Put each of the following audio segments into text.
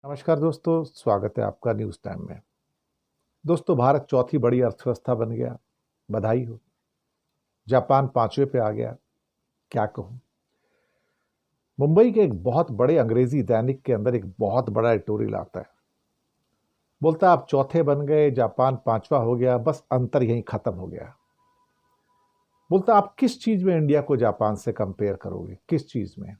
नमस्कार दोस्तों, स्वागत है आपका न्यूज़ टाइम में। दोस्तों, भारत चौथी बड़ी अर्थव्यवस्था बन गया, बधाई हो। जापान पांचवें पे आ गया, क्या कहूँ। मुंबई के एक बहुत बड़े अंग्रेजी दैनिक के अंदर एक बहुत बड़ा एडिटोरियल आता है। बोलता है आप चौथे बन गए, जापान पांचवा हो गया, बस अंतर यहीं खत्म हो गया। बोलता आप किस चीज में इंडिया को जापान से कंपेयर करोगे, किस चीज में?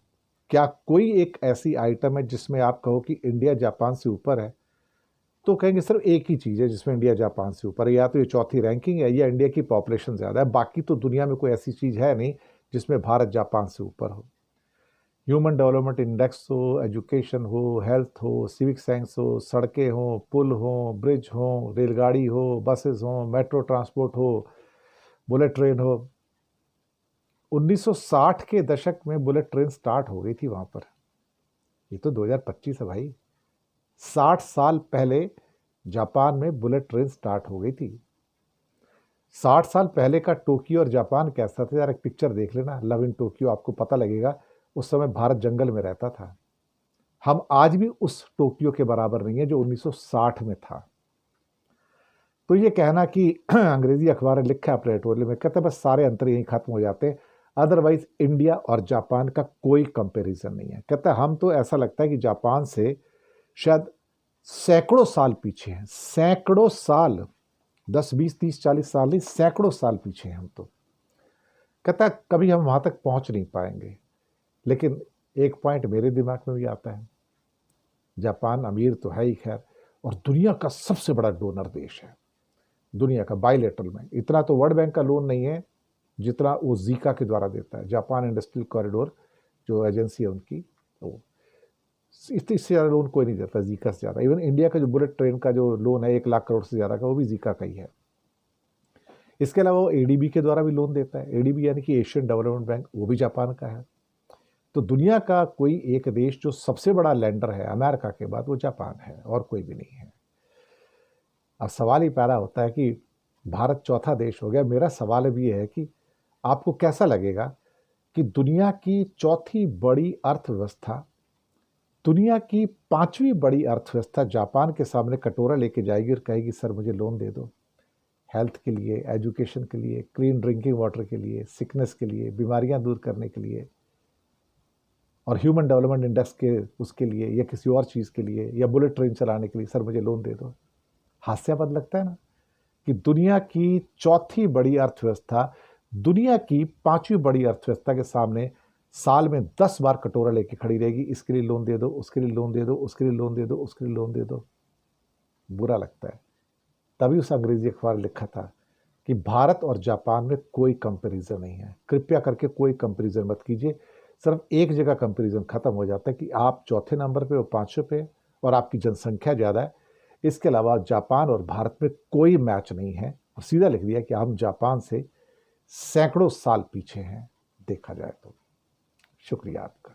क्या कोई एक ऐसी आइटम है जिसमें आप कहो कि इंडिया जापान से ऊपर है? तो कहेंगे सिर्फ एक ही चीज़ है जिसमें इंडिया जापान से ऊपर है, या तो ये चौथी रैंकिंग है या इंडिया की पॉपुलेशन ज़्यादा है। बाकी तो दुनिया में कोई ऐसी चीज़ है नहीं जिसमें भारत जापान से ऊपर हो। ह्यूमन डेवलपमेंट इंडेक्स हो, एजुकेशन हो, हेल्थ हो, सिविक साइंस हो, सड़कें हो, पुल हो, ब्रिज हो, रेलगाड़ी हो, बसेस हो, मेट्रो ट्रांसपोर्ट हो, बुलेट ट्रेन हो। 1960 के दशक में बुलेट ट्रेन स्टार्ट हो गई थी वहां पर। ये तो 2025 है भाई। 60 साल पहले जापान में बुलेट ट्रेन स्टार्ट हो गई थी। 60 साल पहले का टोक्यो और जापान कैसा था यार, एक पिक्चर देख लेना, लव इन टोक्यो, आपको पता लगेगा। उस समय भारत जंगल में रहता था। हम आज भी उस टोक्यो के बराबर नहीं है जो 1960 में था। तो ये कहना कि अंग्रेजी अखबार ने लिखा अपने एडिटोरियल में, कहते बस सारे अंतर यहीं खत्म हो जाते, अदरवाइज इंडिया और जापान का कोई कंपैरिजन नहीं है। कहता हम तो ऐसा लगता है कि जापान से शायद सैकड़ों साल पीछे हैं, सैकड़ों साल, 10 20 30 40 साल नहीं, सैकड़ों साल पीछे हैं हम तो। कहता है कभी हम वहां तक पहुंच नहीं पाएंगे। लेकिन एक पॉइंट मेरे दिमाग में भी आता है, जापान अमीर तो है ही खैर, और दुनिया का सबसे बड़ा डोनर देश है। दुनिया का बायलेटरल में इतना तो वर्ल्ड बैंक का लोन नहीं है जितना वो जीका के द्वारा देता है। जापान इंडस्ट्रियल कॉरिडोर जो एजेंसी है उनकी, वो इससे ज़्यादा लोन कोई नहीं देता जीका से ज़्यादा। इवन इंडिया का जो बुलेट ट्रेन का जो लोन है 1 लाख करोड़ से ज़्यादा का, वो भी जीका का ही है। इसके अलावा वो एडीबी के द्वारा भी लोन देता है। एडीबी यानी कि एशियन डेवलपमेंट बैंक, वो भी जापान का है। तो दुनिया का कोई एक देश जो सबसे बड़ा लैंडर है अमेरिका के बाद, वो जापान है, और कोई भी नहीं है। अब सवाल ही पैदा होता है कि भारत चौथा देश हो गया। मेरा सवाल भी है कि आपको कैसा लगेगा कि दुनिया की चौथी बड़ी अर्थव्यवस्था, दुनिया की पांचवी बड़ी अर्थव्यवस्था जापान के सामने कटोरा लेके जाएगी और कहेगी सर मुझे लोन दे दो, हेल्थ के लिए, एजुकेशन के लिए, क्लीन ड्रिंकिंग वाटर के लिए, सिकनेस के लिए, बीमारियां दूर करने के लिए, और ह्यूमन डेवलपमेंट इंडेक्स के उसके लिए, या किसी और चीज़ के लिए, या बुलेट ट्रेन चलाने के लिए, सर मुझे लोन दे दो। हास्यास्पद लगता है ना कि दुनिया की चौथी बड़ी अर्थव्यवस्था दुनिया की पांचवी बड़ी अर्थव्यवस्था के सामने साल में 10 बार कटोरा लेके खड़ी रहेगी, इसके लिए लोन दे दो, उसके लिए लोन दे दो, उसके लिए लोन दे दो, उसके लिए लोन दे दो। बुरा लगता है। तभी उस अंग्रेजी अखबार ने लिखा था कि भारत और जापान में कोई कंपैरिजन नहीं है। कृपया करके कोई कंपैरिजन मत कीजिए। सिर्फ एक जगह कंपैरिजन खत्म हो जाता है कि आप चौथे नंबर पे और पांचवें पे, और आपकी जनसंख्या ज़्यादा है। इसके अलावा जापान और भारत में कोई मैच नहीं है। और सीधा लिख दिया कि हम जापान से सैकड़ों साल पीछे हैं देखा जाए तो। शुक्रिया आपका।